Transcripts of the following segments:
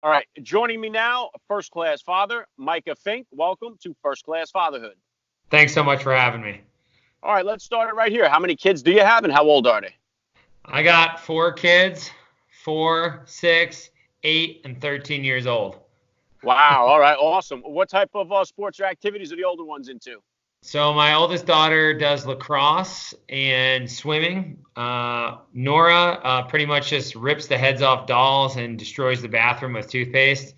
All right, joining me now, first class father, Micah Fink. Welcome to First Class Fatherhood. Thanks so much for having me. All right, let's start it right here. How many kids do you have and how old are they? I got four kids, 4, 6, 8, and 13 years old. Wow, all right, awesome. What type of sports or activities are the older ones into? So my oldest daughter does lacrosse and swimming. Nora pretty much just rips the heads off dolls and destroys the bathroom with toothpaste.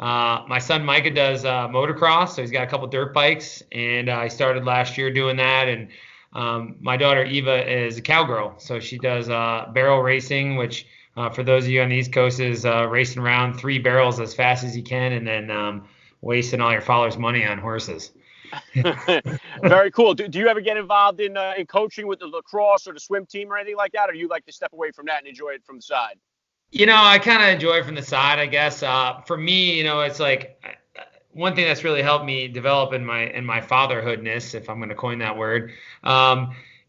My son Micah does motocross, so he's got a couple dirt bikes, and I started last year doing that. And my daughter Eva is a cowgirl, so she does barrel racing, which for those of you on the East Coast is racing around 3 barrels as fast as you can, and then wasting all your followers' money on horses. Very cool. Do you ever get involved in coaching with the lacrosse or the swim team or anything like that, or do you like to step away from that and enjoy it from the side? I kind of enjoy it from the side, I guess. For me, it's like one thing that's really helped me develop in my fatherhoodness, if I'm going to coin that word,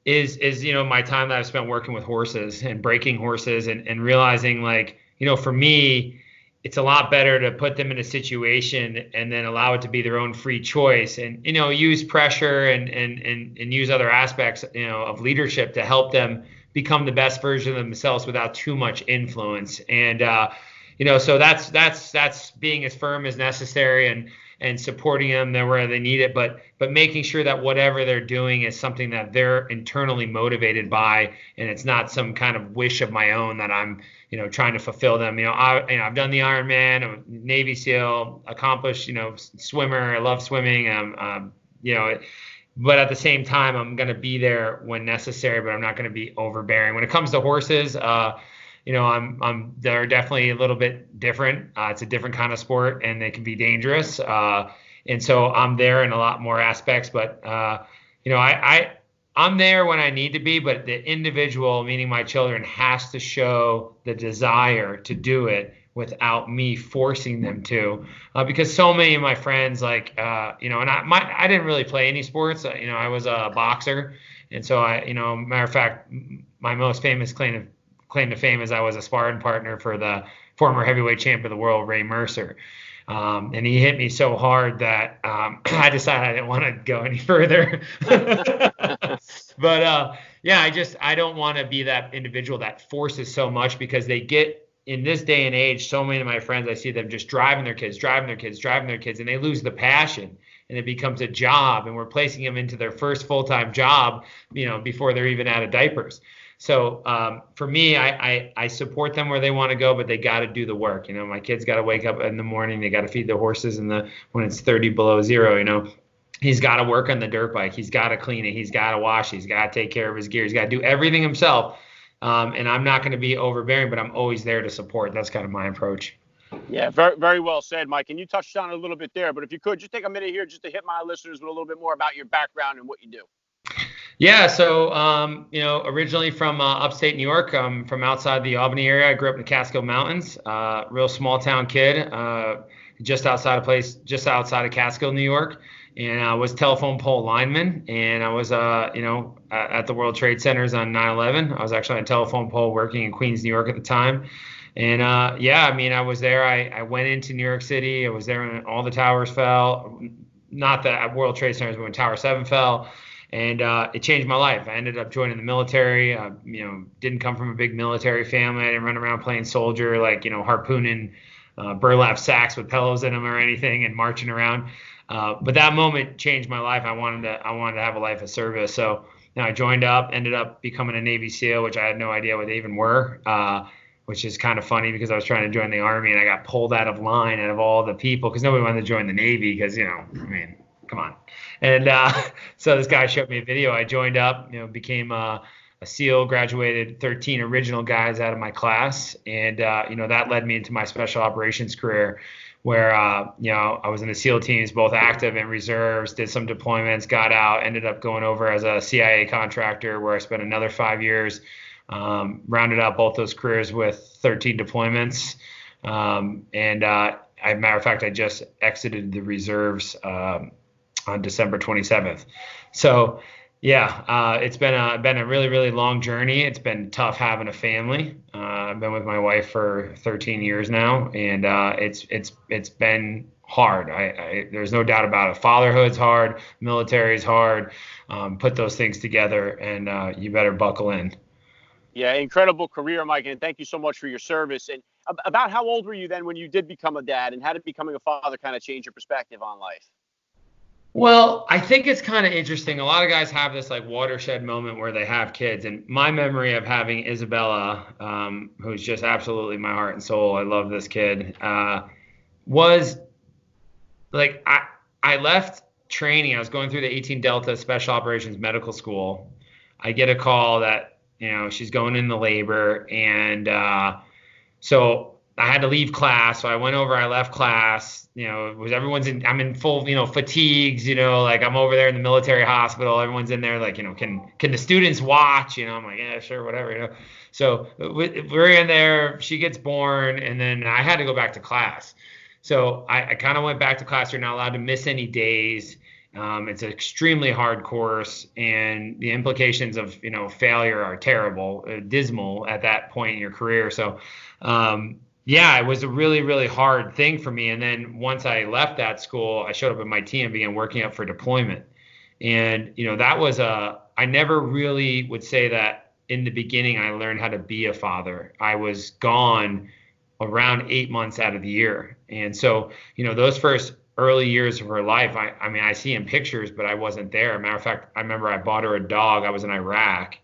is my time that I've spent working with horses and breaking horses and realizing like for me, it's a lot better to put them in a situation and then allow it to be their own free choice and use pressure and use other aspects of leadership to help them become the best version of themselves without too much influence. And so that's being as firm as necessary and supporting them there where they need it, but making sure that whatever they're doing is something that they're internally motivated by, and it's not some kind of wish of my own that I'm trying to fulfill them. I've done the Ironman, I'm a Navy SEAL, accomplished swimmer. I love swimming. But at the same time, I'm going to be there when necessary, but I'm not going to be overbearing. When it comes to horses, they're definitely a little bit different. It's a different kind of sport, and they can be dangerous. And so I'm there in a lot more aspects, but I'm there when I need to be. But the individual, meaning my children, has to show the desire to do it without me forcing them to, because so many of my friends, like, and I didn't really play any sports. I was a boxer, and so matter of fact, my most famous claim to fame is I was a sparring partner for the former heavyweight champion of the world, Ray Mercer. And he hit me so hard that I decided I didn't want to go any further. But I don't want to be that individual that forces so much, because they get, in this day and age, so many of my friends, I see them just driving their kids, and they lose the passion, and it becomes a job, and we're placing them into their first full-time job, before they're even out of diapers. So for me, I support them where they want to go, but they got to do the work. My kids got to wake up in the morning. They got to feed the horses when it's 30 below zero. He's got to work on the dirt bike. He's got to clean it. He's got to wash it. He's got to take care of his gear. He's got to do everything himself. And I'm not going to be overbearing, but I'm always there to support. That's kind of my approach. Yeah, very, very well said, Mike. And you touched on it a little bit there, but if you could, just take a minute here just to hit my listeners with a little bit more about your background and what you do. Yeah, so originally from upstate New York, from outside the Albany area. I grew up in the Catskill Mountains, real small town kid, just outside of Catskill, New York, and I was telephone pole lineman, and I was at the World Trade Centers on 9/11. I was actually on a telephone pole working in Queens, New York at the time. And I was there. I went into New York City. I was there when all the towers fell. Not the World Trade Centers, but when Tower 7 fell. And it changed my life. I ended up joining the military. Didn't come from a big military family. I didn't run around playing soldier, like, harpooning burlap sacks with pillows in them or anything and marching around. But that moment changed my life. I wanted to have a life of service. So I joined up, ended up becoming a Navy SEAL, which I had no idea what they even were, which is kind of funny because I was trying to join the Army and I got pulled out of line out of all the people because nobody wanted to join the Navy because, come on. And so this guy showed me a video. I joined up, became a SEAL, graduated 13 original guys out of my class. And, that led me into my special operations career where, I was in the SEAL teams, both active and reserves, did some deployments, got out, ended up going over as a CIA contractor where I spent another 5 years, rounded out both those careers with 13 deployments. Matter of fact, I just exited the reserves on December 27th. So, Yeah, it's been a really, really long journey. It's been tough having a family. I've been with my wife for 13 years now, and it's been hard. There's no doubt about it. Fatherhood's hard, military's hard. Put those things together, and you better buckle in. Yeah, incredible career, Mike, and thank you so much for your service. And about how old were you then when you did become a dad, and how did becoming a father kind of change your perspective on life? Well, I think it's kind of interesting. A lot of guys have this like watershed moment where they have kids, and my memory of having Isabella, who's just absolutely my heart and soul. I love this kid. Was like I left training. I was going through the 18 Delta Special Operations Medical School. I get a call that she's going into labor, and so I had to leave class. So I went over. I left class. I'm in full fatigues. Like I'm over there in the military hospital. Everyone's in there. Like can the students watch? I'm like, yeah, sure, whatever. So we're in there. She gets born, and then I had to go back to class. So I kind of went back to class. You're not allowed to miss any days. It's an extremely hard course, and the implications of failure are terrible, dismal at that point in your career. So yeah, it was a really, really hard thing for me. And then once I left that school, I showed up at my team and began working up for deployment. And that was I never really would say that in the beginning I learned how to be a father. I was gone around 8 months out of the year. And so, those first early years of her life, I mean, I see in pictures, but I wasn't there. Matter of fact, I remember I bought her a dog. I was in Iraq,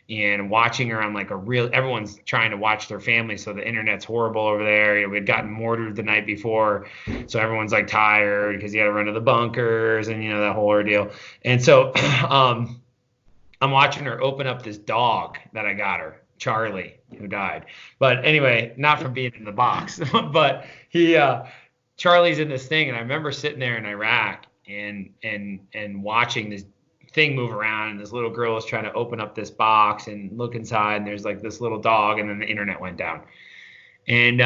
and watching her on like everyone's trying to watch their family. So the internet's horrible over there. We had gotten mortared the night before. So everyone's like tired because you had to run to the bunkers and, that whole ordeal. And so I'm watching her open up this dog that I got her, Charlie, who died. But anyway, not from being in the box, but Charlie's in this thing. And I remember sitting there in Iraq and watching this thing move around, and this little girl is trying to open up this box and look inside, and there's like this little dog, and then the internet went down. And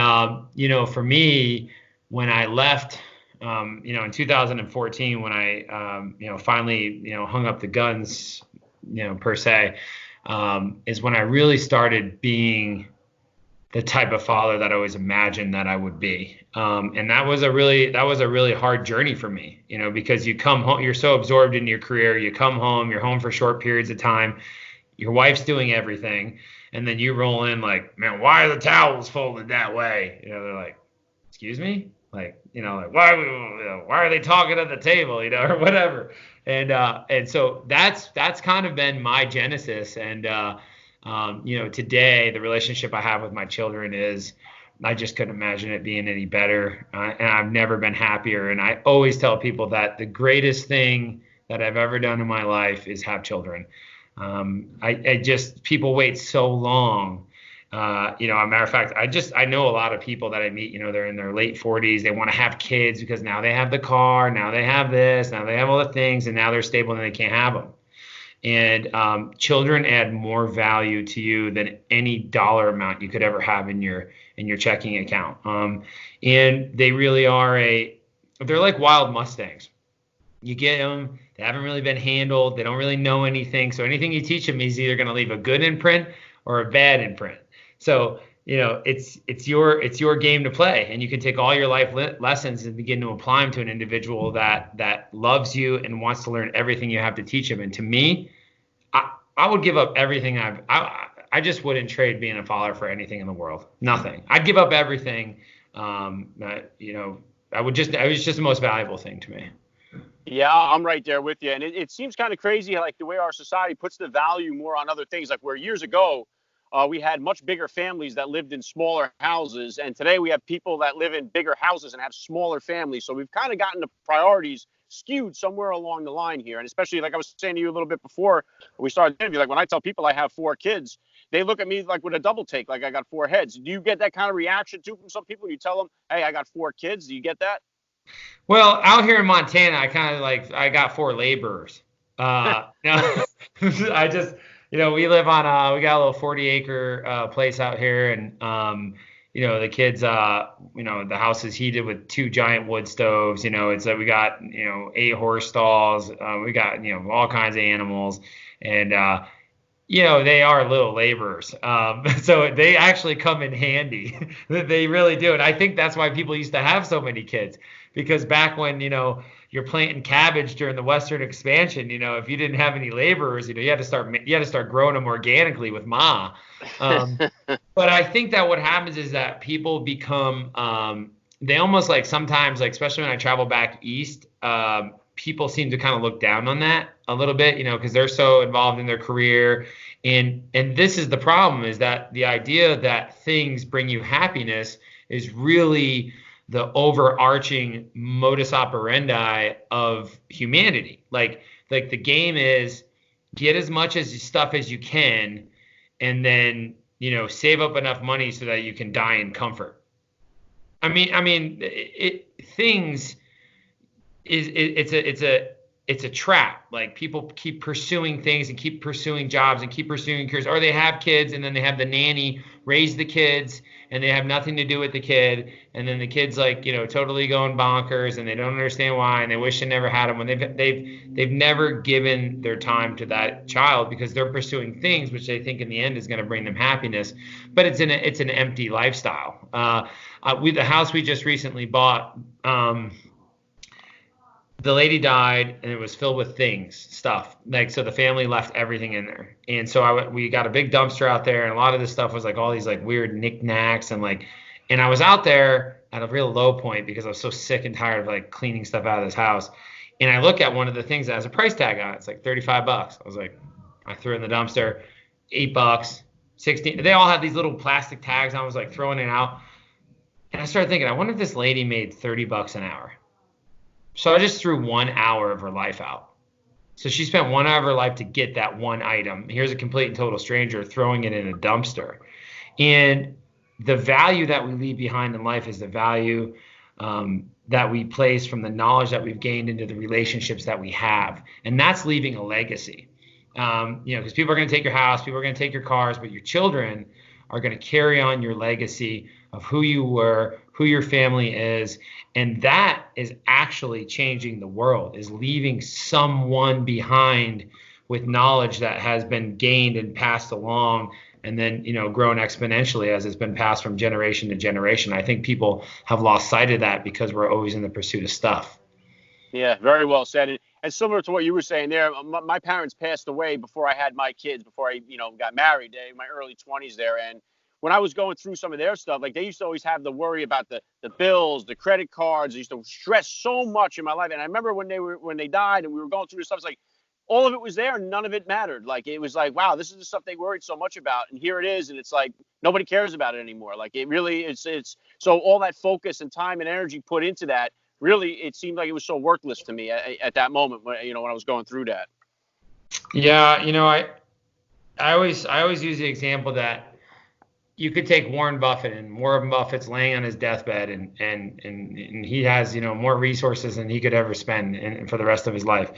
for me, when I left in 2014, when I finally hung up the guns, per se, is when I really started being the type of father that I always imagined that I would be. And that was a really hard journey for me, because you come home, you're so absorbed in your career, you come home, you're home for short periods of time, your wife's doing everything, and then you roll in like, man, why are the towels folded that way? They're like, excuse me? Like, like why are they talking at the table, or whatever. And so that's kind of been my genesis. And today the relationship I have with my children is, I just couldn't imagine it being any better. And I've never been happier. And I always tell people that the greatest thing that I've ever done in my life is have children. People wait so long. A matter of fact, I know a lot of people that I meet, they're in their late 40s. They want to have kids because now they have the car, now they have this, now they have all the things, and now they're stable and they can't have them. And children add more value to you than any dollar amount you could ever have in your checking account. And they really they're like wild Mustangs. You get them, they haven't really been handled, they don't really know anything. So anything you teach them is either going to leave a good imprint or a bad imprint. So it's your game to play, and you can take all your life lessons and begin to apply them to an individual that loves you and wants to learn everything you have to teach them. And to me, I would give up everything. I just wouldn't trade being a father for anything in the world. Nothing. I'd give up everything. It was just the most valuable thing to me. Yeah, I'm right there with you. And it seems kind of crazy, like the way our society puts the value more on other things, like where years ago, we had much bigger families that lived in smaller houses. And today we have people that live in bigger houses and have smaller families. So we've kind of gotten the priorities skewed somewhere along the line here. And especially, like I was saying to you a little bit before we started the interview, like when I tell people I have 4 kids, they look at me like with a double take, like I got 4 heads. Do you get that kind of reaction too from some people? You tell them, hey, I got 4 kids. Do you get that? Well, out here in Montana, I got 4 laborers. I just, we live on we got a little 40-acre place out here, and the kids, the house is heated with 2 giant wood stoves. It's we got, 8 horse stalls. We got, all kinds of animals. And, they are little laborers. So they actually come in handy. They really do. And I think that's why people used to have so many kids, because back when, you're planting cabbage during the Western expansion, if you didn't have any laborers, you had to start growing them organically with Ma. But I think that what happens is that people become, they almost like sometimes, like, especially when I travel back east, people seem to kind of look down on that a little bit, because they're so involved in their career. And this is the problem, is that the idea that things bring you happiness is really the overarching modus operandi of humanity. Like the game is get as much stuff as you can, and then, save up enough money so that you can die in comfort. I mean, it's a trap. Like, people keep pursuing things and keep pursuing jobs and keep pursuing careers, or they have kids and then they have the nanny raise the kids and they have nothing to do with the kid, and then the kid's like, totally going bonkers and they don't understand why, and they wish they never had them when they've never given their time to that child, because they're pursuing things which they think in the end is going to bring them happiness, but it's an empty lifestyle. The house we just recently bought, the lady died and it was filled with stuff. Like, so the family left everything in there. And so we got a big dumpster out there, and a lot of this stuff was like all these like weird knickknacks and I was out there at a real low point because I was so sick and tired of like cleaning stuff out of this house. And I look at one of the things that has a price tag on it. It's like $35. I was like, I threw it in the dumpster, $8, 16. They all had these little plastic tags. I was like throwing it out. And I started thinking, I wonder if this lady made $30 an hour. So I just threw 1 hour of her life out. So she spent 1 hour of her life to get that one item. Here's a complete and total stranger throwing it in a dumpster. And the value that we leave behind in life is the value that we place from the knowledge that we've gained into the relationships that we have. And that's leaving a legacy. Because people are going to take your house, people are going to take your cars, but your children are going to carry on your legacy of who you were, who your family is. And that is actually changing the world, is leaving someone behind with knowledge that has been gained and passed along, and then, grown exponentially as it's been passed from generation to generation. I think people have lost sight of that because we're always in the pursuit of stuff. Yeah, very well said. And similar to what you were saying there, my parents passed away before I had my kids, before I, got married in my early 20s there. And when I was going through some of their stuff, like, they used to always have the worry about the bills, the credit cards. I used to stress so much in my life. And I remember when they died and we were going through this stuff, it's like all of it was there and none of it mattered. Like, it was like, wow, this is the stuff they worried so much about, and here it is, and it's like nobody cares about it anymore. Like, it really it's so all that focus and time and energy put into that, really, it seemed like it was so worthless to me at that moment when I was going through that. Yeah, I always use the example that you could take Warren Buffett, and Warren Buffett's laying on his deathbed, and he has, more resources than he could ever spend for the rest of his life.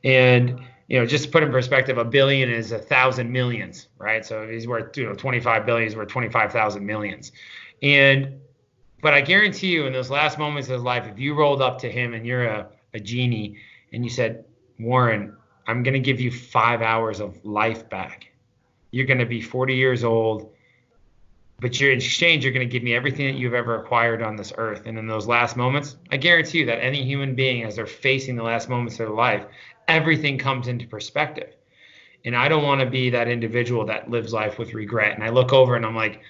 And, just to put in perspective, $1 billion is 1,000 millions, right? So if he's worth, 25 billion, he's worth 25,000 millions. But I guarantee you, in those last moments of his life, if you rolled up to him and you're a genie and you said, Warren, I'm going to give you 5 hours of life back. You're going to be 40 years old. But in exchange, you're going to give me everything that you've ever acquired on this earth. And in those last moments, I guarantee you that any human being, as they're facing the last moments of their life, everything comes into perspective. And I don't want to be that individual that lives life with regret. And I look over and I'm like,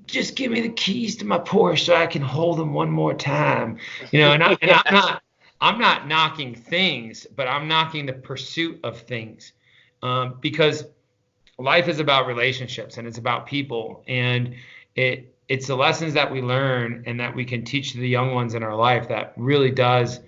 just give me the keys to my Porsche so I can hold them one more time. I'm not knocking things, but I'm knocking the pursuit of things, because life is about relationships and it's about people, and it's the lessons that we learn and that we can teach to the young ones in our life that really does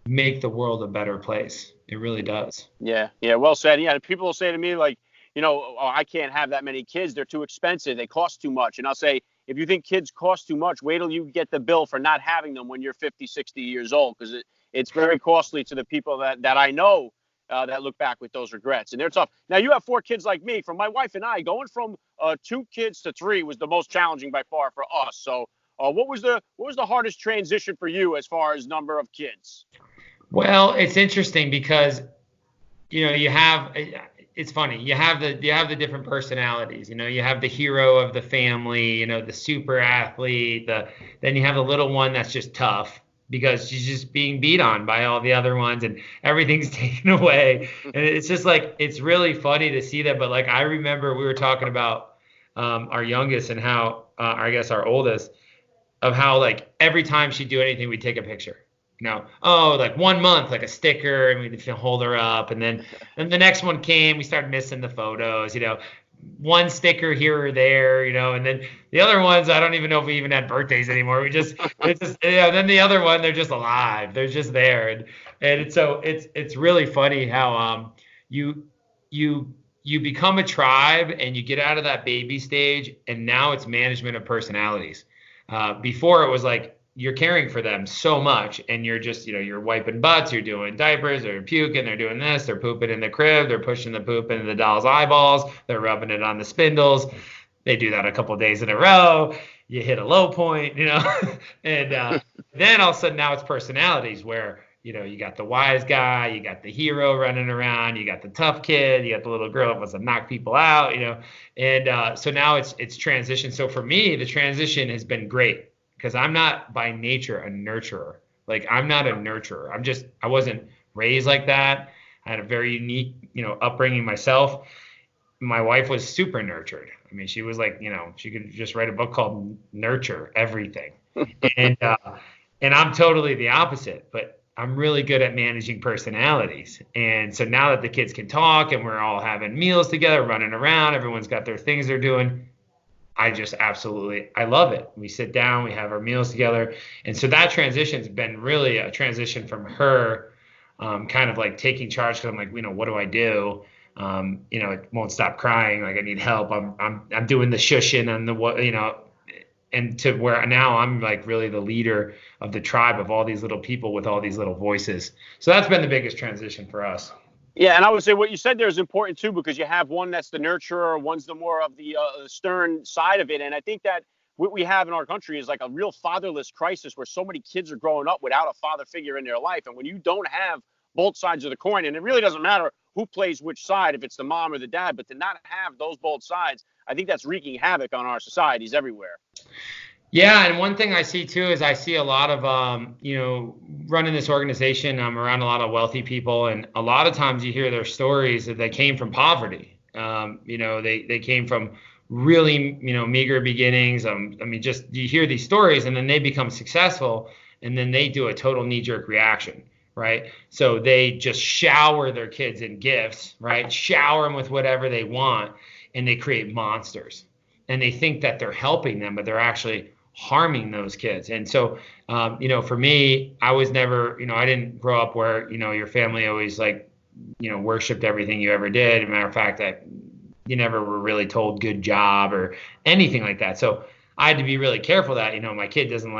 make the world a better place. It really does. Yeah, well said. Yeah, people will say to me, like, oh, I can't have that many kids. They're too expensive. They cost too much. And I'll say, if you think kids cost too much, wait till you get the bill for not having them when you're 50, 60 years old, because it's very costly to the people that I know that look back with those regrets, and they're tough. Now you have 4 kids like me. From my wife and I, going from 2 kids to 3 was the most challenging by far for us. So what was the hardest transition for you as far as number of kids? Well, it's interesting because it's funny. You have the different personalities. You have the hero of the family, the super athlete. Then you have the little one that's just tough because she's just being beat on by all the other ones and everything's taken away. And it's just like, it's really funny to see that. But like, I remember we were talking about our youngest and how, I guess our oldest, of how like every time she'd do anything, we'd take a picture. Like 1 month, like a sticker, and we'd hold her up. And then the next one came, we started missing the photos, one sticker here or there, and then the other ones, I don't even know if we even had birthdays anymore. Then the other one, they're just alive. They're just there. And so it's really funny how you become a tribe and you get out of that baby stage, and now it's management of personalities. Before it was like, you're caring for them so much, and you're just, you're wiping butts, you're doing diapers, they're puking, they're doing this, they're pooping in the crib, they're pushing the poop into the doll's eyeballs, they're rubbing it on the spindles. They do that a couple of days in a row. You hit a low point, and then all of a sudden now it's personalities where, you got the wise guy, you got the hero running around, you got the tough kid, you got the little girl that wants to knock people out, and so now it's transition. So for me, the transition has been great, because I'm not by nature a nurturer. Like, I'm not a nurturer. I wasn't raised like that. I had a very unique, upbringing myself. My wife was super nurtured. I mean, she was like, she could just write a book called Nurture Everything. And I'm totally the opposite, but I'm really good at managing personalities. And so now that the kids can talk and we're all having meals together, running around, everyone's got their things they're doing, I love it. We sit down, we have our meals together. And so that transition's been really a transition from her kind of like taking charge, because I'm like, what do I do? It won't stop crying. Like, I need help. I'm doing the shushing and and to where now I'm like really the leader of the tribe of all these little people with all these little voices. So that's been the biggest transition for us. Yeah, and I would say what you said there is important too, because you have one that's the nurturer, one's the more of the stern side of it. And I think that what we have in our country is like a real fatherless crisis, where so many kids are growing up without a father figure in their life. And when you don't have both sides of the coin, and it really doesn't matter who plays which side, if it's the mom or the dad, but to not have those both sides, I think that's wreaking havoc on our societies everywhere. Yeah, and one thing I see too is I see a lot of, running this organization, I'm around a lot of wealthy people, and a lot of times you hear their stories that they came from poverty. They came from really, meager beginnings. Just you hear these stories, and then they become successful, and then they do a total knee-jerk reaction, right? So they just shower their kids in gifts, right? Shower them with whatever they want, and they create monsters. And they think that they're helping them, but they're actually harming those kids. And so, for me, I was never, I didn't grow up where, your family always worshipped everything you ever did. As a matter of fact, that you never were really told good job or anything like that. So I had to be really careful that, my kid doesn't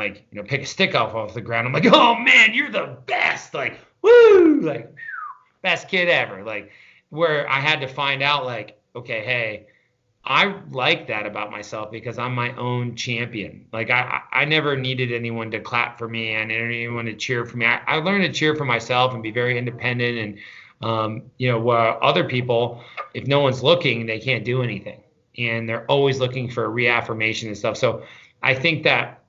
pick a stick off the ground. I'm like, oh man, you're the best. Like, woo, like best kid ever. Like, where I had to find out okay, hey, I like that about myself because I'm my own champion. Like, I never needed anyone to clap for me and anyone to cheer for me. I learned to cheer for myself and be very independent. And, where other people, if no one's looking, they can't do anything. And they're always looking for reaffirmation and stuff. So I think that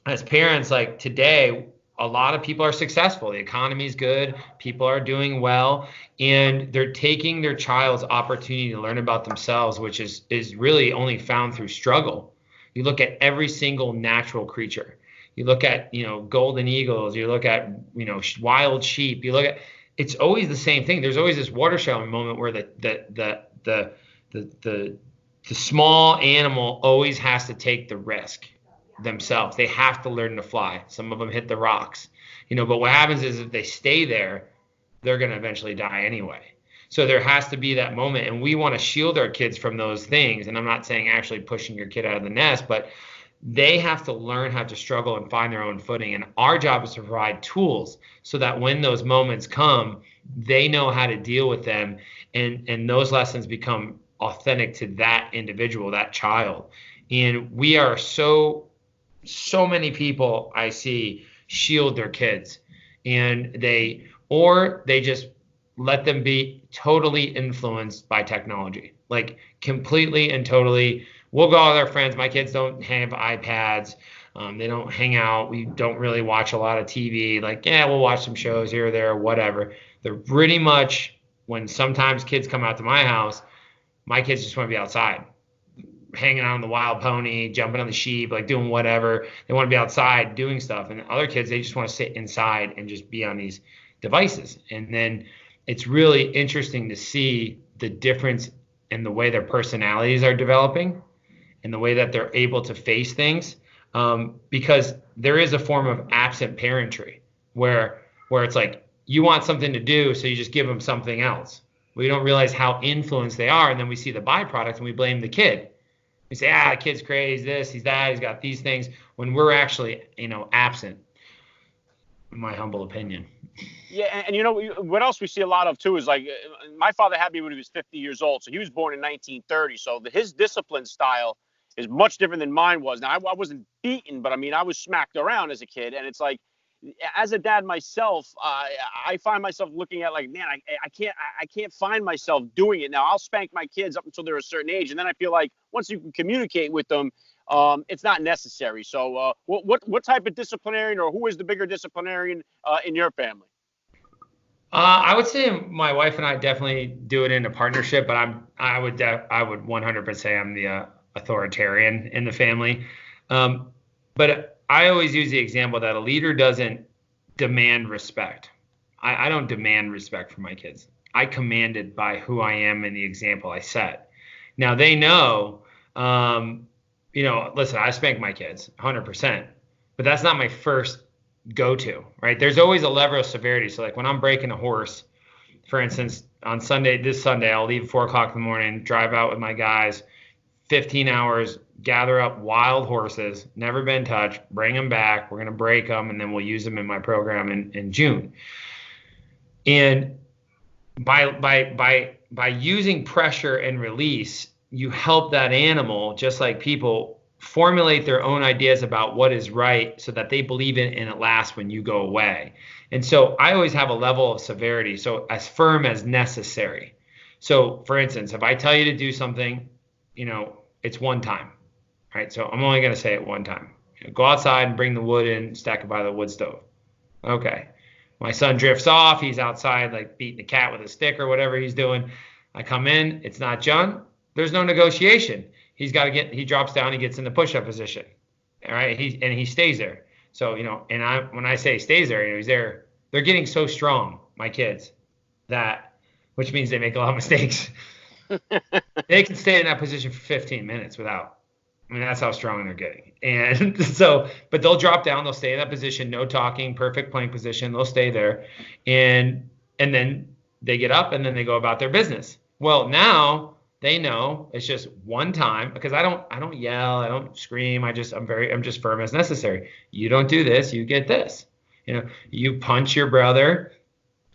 as parents, like today, a lot of people are successful. The economy is good. People are doing well, and they're taking their child's opportunity to learn about themselves, which is really only found through struggle. You look at every single natural creature. You look at, golden eagles. You look at, wild sheep. You look at, it's always the same thing. There's always this watershed moment where the small animal always has to take the risk themselves. They have to learn to fly. Some of them hit the rocks, but what happens is if they stay there, they're going to eventually die anyway. So there has to be that moment, and we want to shield our kids from those things. And I'm not saying actually pushing your kid out of the nest, but they have to learn how to struggle and find their own footing. And our job is to provide tools so that when those moments come, they know how to deal with them. And those lessons become authentic to that individual, that child. And we are so many people I see shield their kids, and they just let them be totally influenced by technology, like completely and totally. We'll go out with our friends. My kids don't have iPads. They don't hang out. We don't really watch a lot of TV. Like, yeah, we'll watch some shows here or there, whatever. They're pretty much, when sometimes kids come out to my house, my kids just want to be outside, hanging out on the wild pony, jumping on the sheep, like doing whatever. They want to be outside doing stuff. And other kids, they just want to sit inside and just be on these devices. And then it's really interesting to see the difference in the way their personalities are developing and the way that they're able to face things, because there is a form of absent parentry where it's like you want something to do, so you just give them something else. We don't realize how influenced they are, and then we see the byproduct and we blame the kid. We say, the kid's crazy, this, he's that, he's got these things, when we're actually, absent, in my humble opinion. Yeah, and what else we see a lot of too is, like, my father had me when he was 50 years old, so he was born in 1930. So his discipline style is much different than mine was. Now, I wasn't beaten, but I was smacked around as a kid, and it's like, as a dad myself, I find myself looking at, like, man, I can't find myself doing it. Now, I'll spank my kids up until they're a certain age, and then I feel like once you can communicate with them, it's not necessary. So, what type of disciplinarian, or who is the bigger disciplinarian in your family? I would say my wife and I definitely do it in a partnership, but I would 100% say I'm the authoritarian in the family. But I always use the example that a leader doesn't demand respect. I don't demand respect from my kids. I command it by who I am and the example I set. Now they know, listen, I spank my kids 100%, but that's not my first go-to, right? There's always a level of severity. So like when I'm breaking a horse, for instance, on this Sunday, I'll leave at 4:00 in the morning, drive out with my guys, 15 hours, gather up wild horses, never been touched, bring them back. We're going to break them, and then we'll use them in my program in June. And by using pressure and release, you help that animal, just like people, formulate their own ideas about what is right so that they believe in it and it lasts when you go away. And so I always have a level of severity, so as firm as necessary. So for instance, if I tell you to do something, it's one time, right? So I'm only going to say it one time. Go outside and bring the wood in, stack it by the wood stove. Okay. My son drifts off. He's outside, like beating a cat with a stick or whatever he's doing. I come in. It's not done. There's no negotiation. He drops down, he gets in the push-up position. All right. He stays there. So, when I say stays there, he's there. They're getting so strong, my kids, which means they make a lot of mistakes. They can stay in that position for 15 minutes that's how strong they're getting. And so, but they'll drop down, they'll stay in that position, no talking, perfect plank position. They'll stay there. And then they get up and then they go about their business. Well, now they know it's just one time, because I don't yell, I don't scream. I'm just firm as necessary. You don't do this, you get this. You punch your brother,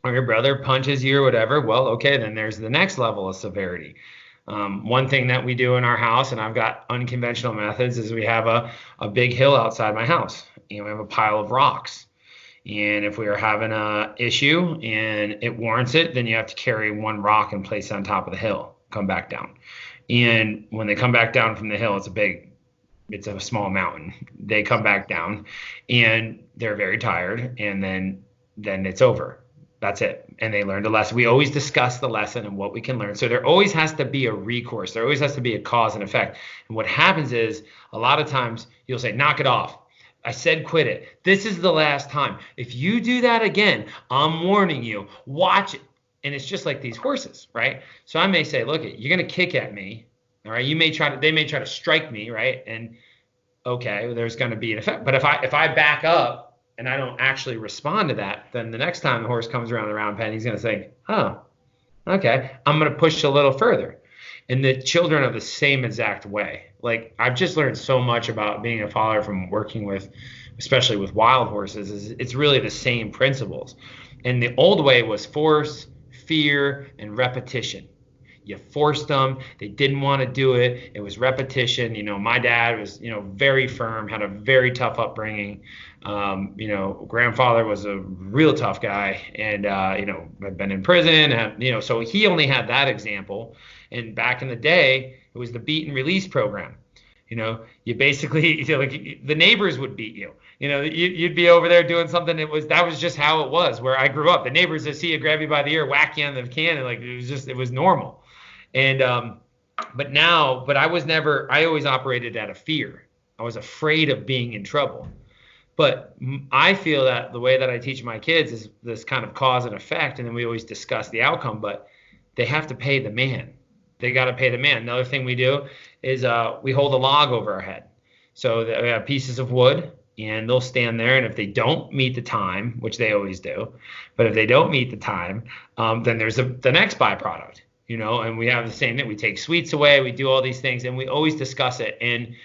or your brother punches you or whatever. Well, okay, then there's the next level of severity. One thing that we do in our house, and I've got unconventional methods, is we have a big hill outside my house. We have a pile of rocks. And if we are having a issue and it warrants it, then you have to carry one rock and place it on top of the hill, come back down. And when they come back down from the hill, it's a small mountain. They come back down and they're very tired, and then it's over. That's it. And they learned a lesson. We always discuss the lesson and what we can learn. So there always has to be a recourse. There always has to be a cause and effect. And what happens is, a lot of times you'll say, knock it off. I said quit it. This is the last time. If you do that again, I'm warning you. Watch it. And it's just like these horses, right? So I may say, look, you're going to kick at me. All right. They may try to strike me, right? And okay, there's going to be an effect. But if I back up and I don't actually respond to that, then the next time the horse comes around the round pen, he's going to think, oh, okay, I'm going to push a little further. And the children are the same exact way. Like, I've just learned so much about being a father from working with, especially with wild horses, is it's really the same principles. And the old way was force, fear, and repetition. You forced them. They didn't want to do it. It was repetition. My dad was, very firm, had a very tough upbringing. Grandfather was a real tough guy, and, had been in prison. So he only had that example. And back in the day, it was the beat and release program. You basically, like, the neighbors would beat you. You'd be over there doing something. That was just how it was where I grew up. The neighbors would see you, grab you by the ear, whack you on the can, and like it was normal. And but I always operated out of fear. I was afraid of being in trouble. But I feel that the way that I teach my kids is this kind of cause and effect, and then we always discuss the outcome. But they have to pay the man. They got to pay the man. Another thing we do is we hold a log over our head. So we have pieces of wood, and they'll stand there. And if they don't meet the time, which they always do, but if they don't meet the time, then there's the next byproduct, and we have the same thing. We take sweets away. We do all these things, and we always discuss it. And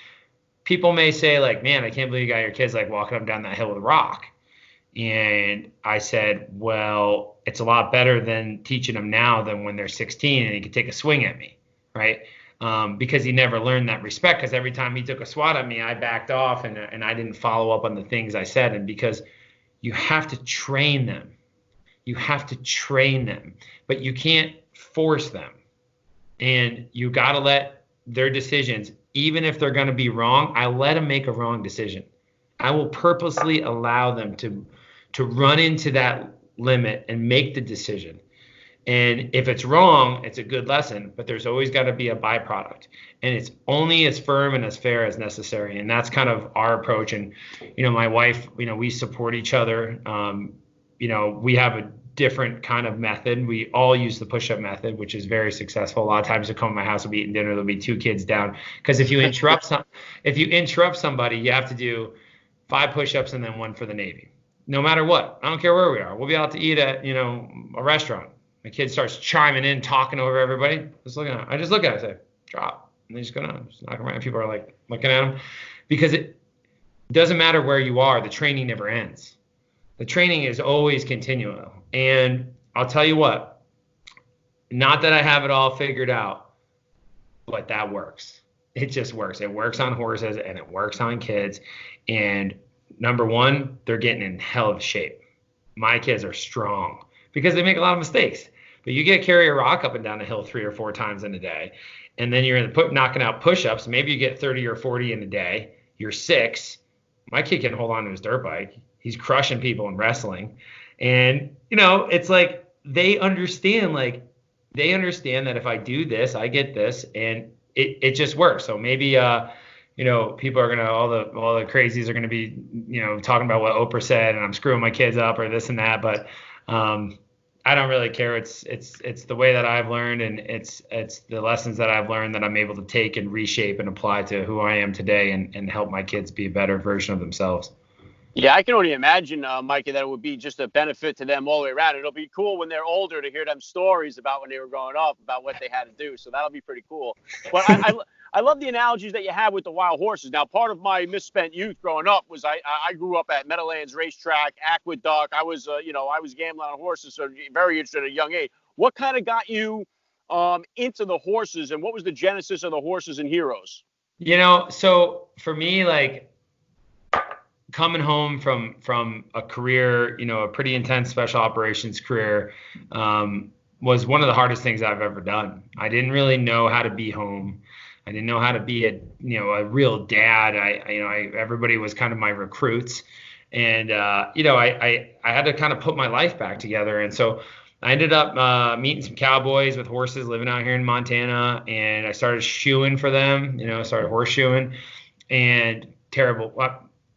people may say, like, man, I can't believe you got your kids like walking up and down that hill with a rock. And I said, well, it's a lot better than teaching them now than when they're 16 and he could take a swing at me, right? Because he never learned that respect, because every time he took a swat at me, I backed off and I didn't follow up on the things I said. And because you have to train them. You have to train them, but you can't force them. And you got to let their decisions, even if they're going to be wrong, I let them make a wrong decision. I will purposely allow them to run into that limit and make the decision. And if it's wrong, it's a good lesson, but there's always got to be a byproduct. And it's only as firm and as fair as necessary. And that's kind of our approach. And, my wife, we support each other. We have a different kind of method. We all use the push-up method, which is very successful. A lot of times you come to my house, we'll be eating dinner, there'll be 2 kids down. Because if you interrupt somebody, you have to do 5 push-ups and then 1 for the Navy. No matter what. I don't care where we are. We'll be out to eat at, a restaurant. My kid starts chiming in, talking over everybody. I just look at it, I say, drop. And they just go down, just knock around. People are like looking at them. Because it doesn't matter where you are, the training never ends. The training is always continual. And I'll tell you what, not that I have it all figured out, but that works. It just works. It works on horses and it works on kids. And number one, they're getting in hell of shape. My kids are strong because they make a lot of mistakes. But you get to carry a rock up and down the hill 3 or 4 times in a day, and then you're knocking out push-ups. Maybe you get 30 or 40 in a day. You're 6. My kid can hold on to his dirt bike. He's crushing people in wrestling. And, it's like they understand that if I do this, I get this, and it just works. So maybe, people are going to, all the crazies are going to be, talking about what Oprah said and I'm screwing my kids up or this and that. But I don't really care. It's the way that I've learned, and it's the lessons that I've learned that I'm able to take and reshape and apply to who I am today and help my kids be a better version of themselves. Yeah, I can only imagine, Micah, that it would be just a benefit to them all the way around. It'll be cool when they're older to hear them stories about when they were growing up, about what they had to do. So that'll be pretty cool. But I love the analogies that you have with the wild horses. Now, part of my misspent youth growing up was I grew up at Meadowlands Racetrack, Aqueduct. I was gambling on horses, so very interested at a young age. What kind of got you into the horses, and what was the genesis of the Horses and Heroes? So for me, like, coming home from a career, a pretty intense special operations career, was one of the hardest things I've ever done. I didn't really know how to be home. I didn't know how to be a real dad. Everybody was kind of my recruits, and I had to kind of put my life back together. And so I ended up meeting some cowboys with horses living out here in Montana, and I started shoeing for them. Started horseshoeing, and terrible.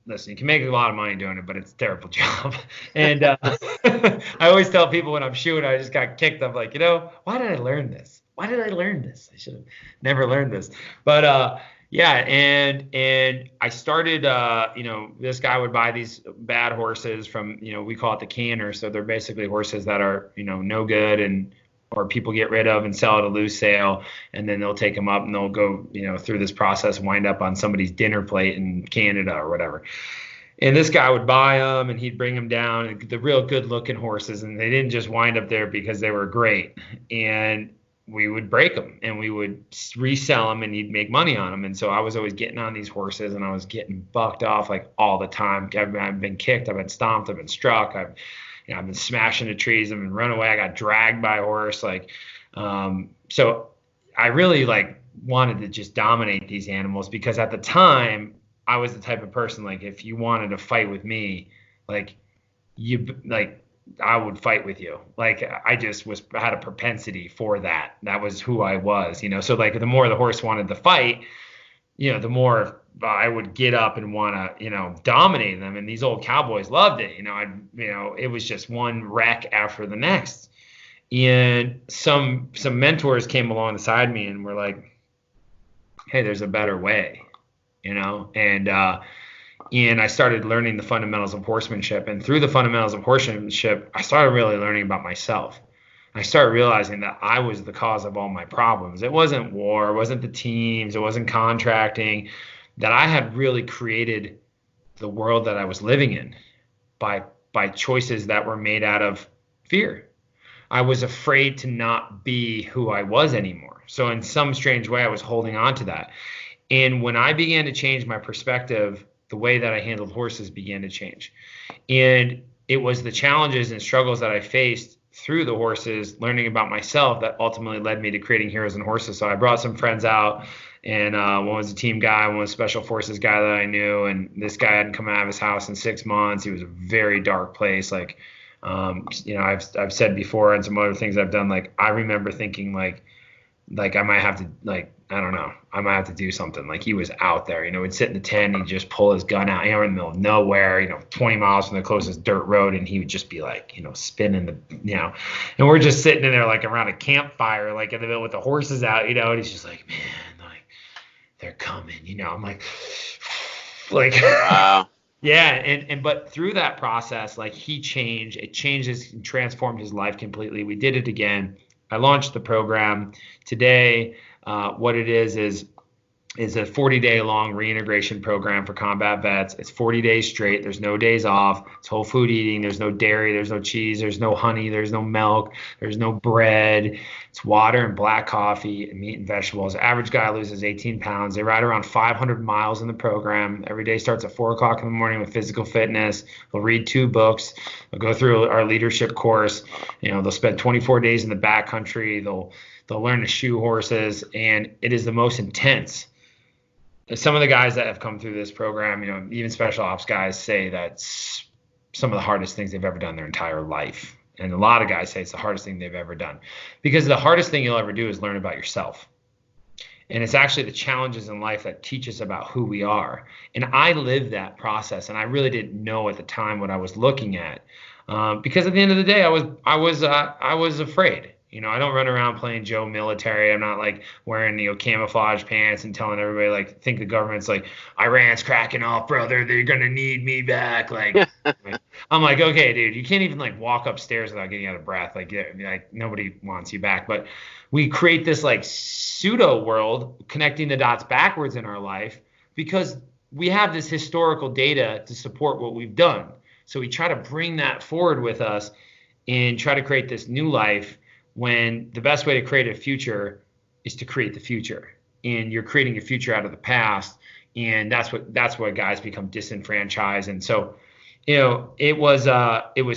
Listen, you can make a lot of money doing it, but it's a terrible job. And I always tell people when I'm shoeing, I just got kicked. I'm like, why did I learn this? Why did I learn this? I should have never learned this. But yeah, and I started, this guy would buy these bad horses from, we call it the canner. So they're basically horses that are, no good or people get rid of and sell at a loose sale, and then they'll take them up and they'll go, through this process, wind up on somebody's dinner plate in Canada or whatever. And this guy would buy them and he'd bring them down, the real good looking horses. And they didn't just wind up there because they were great. And we would break them and we would resell them and he'd make money on them. And so I was always getting on these horses and I was getting bucked off like all the time. I've been kicked, I've been stomped, I've been struck. I've been smashing the trees, I've been run away. I got dragged by a horse. So I really wanted to just dominate these animals because at the time, I was the type of person, if you wanted to fight with me, I would fight with you. I just had a propensity for that. That was who I was, So the more the horse wanted to fight, the more I would get up and want to, dominate them. And these old cowboys loved it. It was just one wreck after the next. And some mentors came along beside me and were like, hey, there's a better way. And I started learning the fundamentals of horsemanship. And through the fundamentals of horsemanship, I started really learning about myself. I started realizing that I was the cause of all my problems. It wasn't war, it wasn't the teams, it wasn't contracting, that I had really created the world that I was living in by choices that were made out of fear. I was afraid to not be who I was anymore. So in some strange way, I was holding on to that. And when I began to change my perspective, the way that I handled horses began to change. And it was the challenges and struggles that I faced through the horses, learning about myself, that ultimately led me to creating Heroes and Horses. So I brought some friends out, and one was a team guy, one was a special forces guy that I knew. And this guy hadn't come out of his house in 6 months. He was a very dark place. I've said before, and some other things I've done, I remember thinking I might have to, I don't know, I might have to do something. He was out there, he'd sit in the tent and he'd just pull his gun out, in the middle of nowhere, 20 miles from the closest dirt road. And he would just be spinning and we're just sitting in there around a campfire, in the middle with the horses out, and he's just man, they're coming, I'm wow. Yeah. But through that process, he changed, it transformed his life completely. We did it again. I launched the program today. What it is a 40-day long reintegration program for combat vets. It's 40 days straight. There's no days off. It's whole food eating. There's no dairy. There's no cheese. There's no honey. There's no milk. There's no bread. It's water and black coffee and meat and vegetables. The average guy loses 18 pounds. They ride around 500 miles in the program. Every day starts at 4 o'clock in the morning with physical fitness. They'll read 2 books. They'll go through our leadership course. They'll spend 24 days in the backcountry. They'll learn to shoe horses, and it is the most intense. Some of the guys that have come through this program, even special ops guys, say that's some of the hardest things they've ever done their entire life. And a lot of guys say it's the hardest thing they've ever done, because the hardest thing you'll ever do is learn about yourself. And it's actually the challenges in life that teach us about who we are. And I lived that process, and I really didn't know at the time what I was looking at, because at the end of the day, I was afraid. I don't run around playing Joe military. I'm not wearing, camouflage pants and telling everybody think the government's Iran's cracking off, brother. They're going to need me back. I'm okay, dude, you can't even walk upstairs without getting out of breath. Nobody wants you back. But we create this pseudo world connecting the dots backwards in our life because we have this historical data to support what we've done. So we try to bring that forward with us and try to create this new life, when the best way to create a future is to create the future. And you're creating a future out of the past. And that's what guys become disenfranchised. And so, it was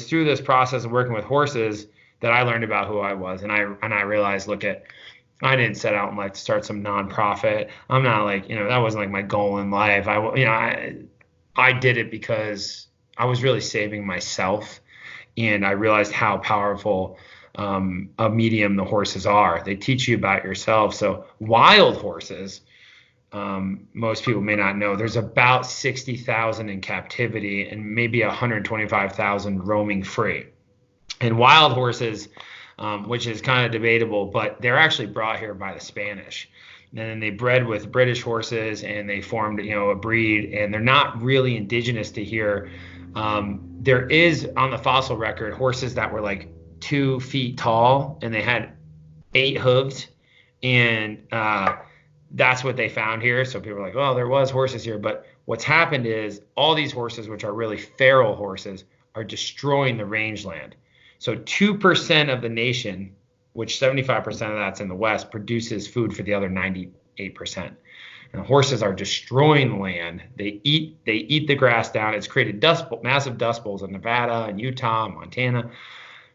through this process of working with horses that I learned about who I was. And I realized, I didn't set out and to start some nonprofit. I'm not that wasn't my goal in life. I did it because I was really saving myself. And I realized how powerful a medium the horses are. They teach you about yourself. So wild horses, most people may not know, there's about 60,000 in captivity and maybe 125,000 roaming free. And wild horses, which is kind of debatable, but they're actually brought here by the Spanish. And then they bred with British horses and they formed, a breed, and they're not really indigenous to here. There is on the fossil record horses that were 2 feet tall, and they had 8 hooves, and that's what they found here. So people are like, well, there was horses here, but what's happened is all these horses, which are really feral horses, are destroying the rangeland. So 2% of the nation, which 75% of that's in the West, produces food for the other 98%. And horses are destroying the land. They eat the grass down. It's created massive dust bowls in Nevada and Utah and Montana.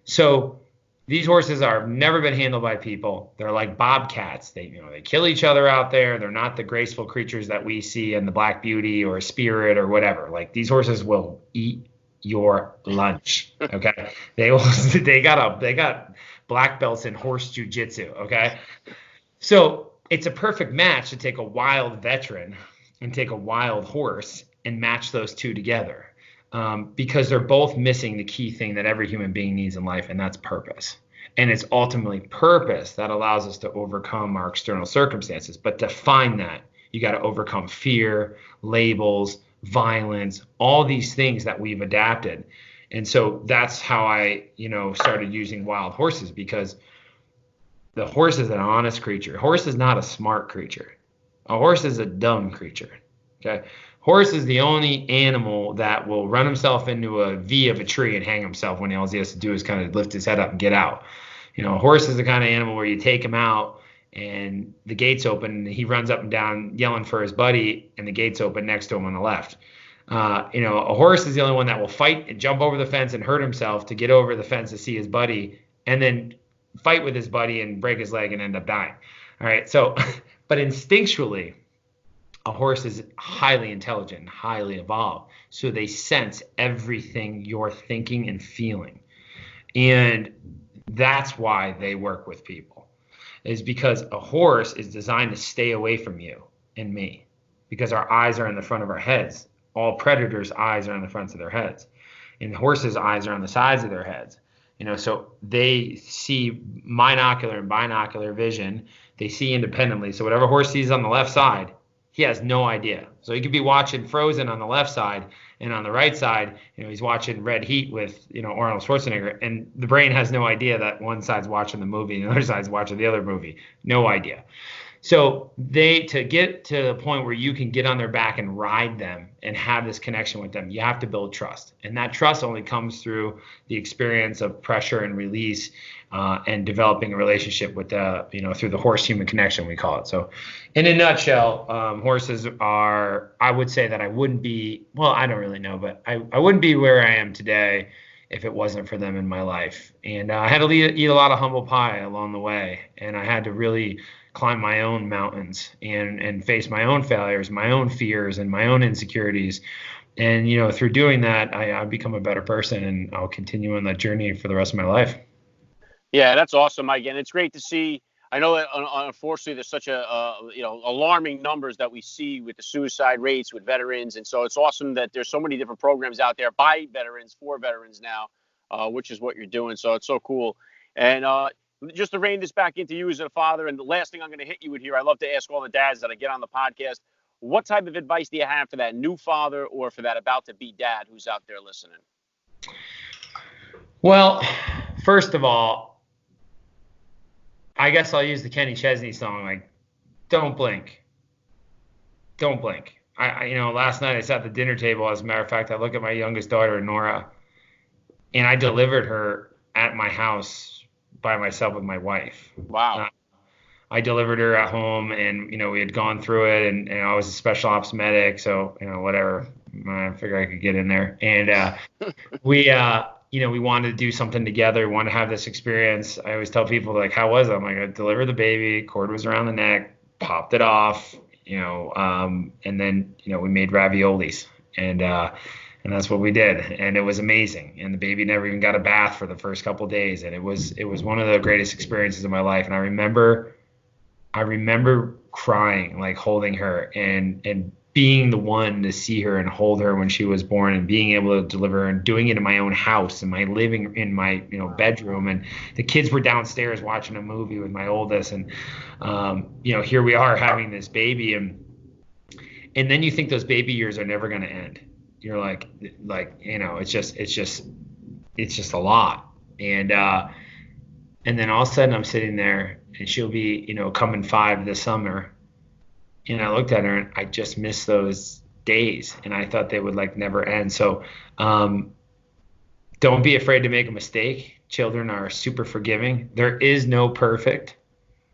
So these horses have never been handled by people. They're like bobcats. They kill each other out there. They're not the graceful creatures that we see in the Black Beauty or Spirit or whatever. Like, these horses will eat your lunch. Okay. They got black belts in horse jujitsu. Okay. So it's a perfect match to take a wild veteran and take a wild horse and match those two together. Because they're both missing the key thing that every human being needs in life, and that's purpose. And it's ultimately purpose that allows us to overcome our external circumstances. But to find that, you got to overcome fear, labels, violence, all these things that we've adapted. And so that's how I, started using wild horses, because the horse is an honest creature. A horse is not a smart creature. A horse is a dumb creature. Okay. Horse is the only animal that will run himself into a V of a tree and hang himself when all he has to do is kind of lift his head up and get out. A horse is the kind of animal where you take him out and the gate's open and he runs up and down yelling for his buddy, and the gate's open next to him on the left. A horse is the only one that will fight and jump over the fence and hurt himself to get over the fence to see his buddy, and then fight with his buddy and break his leg and end up dying. All right. So, but instinctually, a horse is highly intelligent, highly evolved. So they sense everything you're thinking and feeling. And that's why they work with people, is because a horse is designed to stay away from you and me, because our eyes are in the front of our heads. All predators' eyes are on the fronts of their heads, and horses' eyes are on the sides of their heads. So they see monocular and binocular vision. They see independently. So whatever horse sees on the left side, he has no idea. So he could be watching Frozen on the left side, and on the right side, he's watching Red Heat with, Arnold Schwarzenegger, and the brain has no idea that one side's watching the movie and the other side's watching the other movie. No idea. So to get to the point where you can get on their back and ride them and have this connection with them, you have to build trust. And that trust only comes through the experience of pressure and release, and developing a relationship with through the horse-human connection, we call it. So in a nutshell, horses are, I would say that I wouldn't be, well, I don't really know, but I wouldn't be where I am today if it wasn't for them in my life. And I had to eat a lot of humble pie along the way. And I had to really climb my own mountains and face my own failures, my own fears, and my own insecurities. And, through doing that, I've become a better person, and I'll continue on that journey for the rest of my life. Yeah, that's awesome, Mike. And it's great to see. I know that unfortunately there's such alarming numbers that we see with the suicide rates with veterans. And so it's awesome that there's so many different programs out there by veterans for veterans now, which is what you're doing. So it's so cool. And just to rein this back into you as a father, and the last thing I'm going to hit you with here, I love to ask all the dads that I get on the podcast, what type of advice do you have for that new father or for that about to be dad who's out there listening? Well, first of all, I guess I'll use the Kenny Chesney song, like, don't blink. Don't blink. Last night I sat at the dinner table. As a matter of fact, I look at my youngest daughter, Nora, and I delivered her at my house by myself with my wife. Wow. I delivered her at home, and, we had gone through it, and I was a special ops medic. So, whatever, I figured I could get in there. And we wanted to do something together. We wanted to have this experience. I always tell people, like, how was it? I'm like, I delivered the baby, cord was around the neck, popped it off, and then, we made raviolis, and that's what we did. And it was amazing. And the baby never even got a bath for the first couple of days. And it was one of the greatest experiences of my life. And I remember crying, like holding her and being the one to see her and hold her when she was born, and being able to deliver her, and doing it in my own house, in my bedroom, and the kids were downstairs watching a movie with my oldest, and here we are having this baby, and then you think those baby years are never going to end. You're like it's just a lot. And And then all of a sudden I'm sitting there and she'll be, coming 5 this summer. And I looked at her and I just missed those days and I thought they would like never end. So don't be afraid to make a mistake. Children are super forgiving. There is no perfect.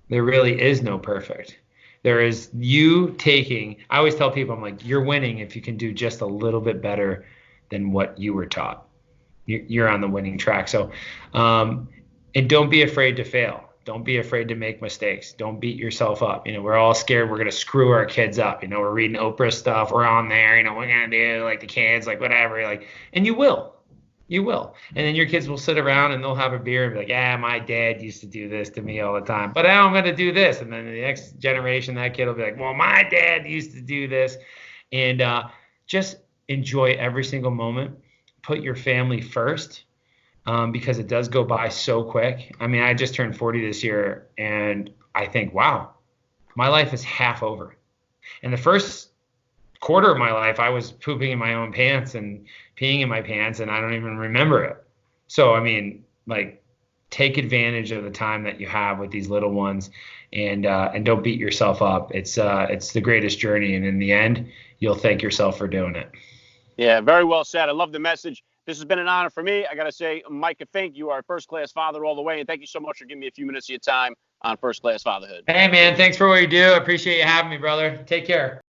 There really is no perfect. There is you taking, I always tell people, I'm like, you're winning if you can do just a little bit better than what you were taught. You're on the winning track. So, and don't be afraid to fail. Don't be afraid to make mistakes. Don't beat yourself up. We're all scared we're going to screw our kids up. We're reading Oprah stuff. We're on there. We're going to do like the kids, like whatever. Like, and you will. You will. And then your kids will sit around and they'll have a beer and be like, yeah, my dad used to do this to me all the time, but now I'm going to do this. And then the next generation, that kid will be like, well, my dad used to do this. And just enjoy every single moment. Put your family first. Because it does go by so quick. I mean, I just turned 40 this year, and I think, wow, my life is half over. And the first quarter of my life, I was pooping in my own pants and peeing in my pants, and I don't even remember it. So, I mean, like, take advantage of the time that you have with these little ones, and don't beat yourself up. It's the greatest journey, and in the end, you'll thank yourself for doing it. Yeah, very well said. I love the message. This has been an honor for me. I got to say, Micah Fink, you are a first-class father all the way, and thank you so much for giving me a few minutes of your time on First Class Fatherhood. Hey, man, thanks for what you do. I appreciate you having me, brother. Take care.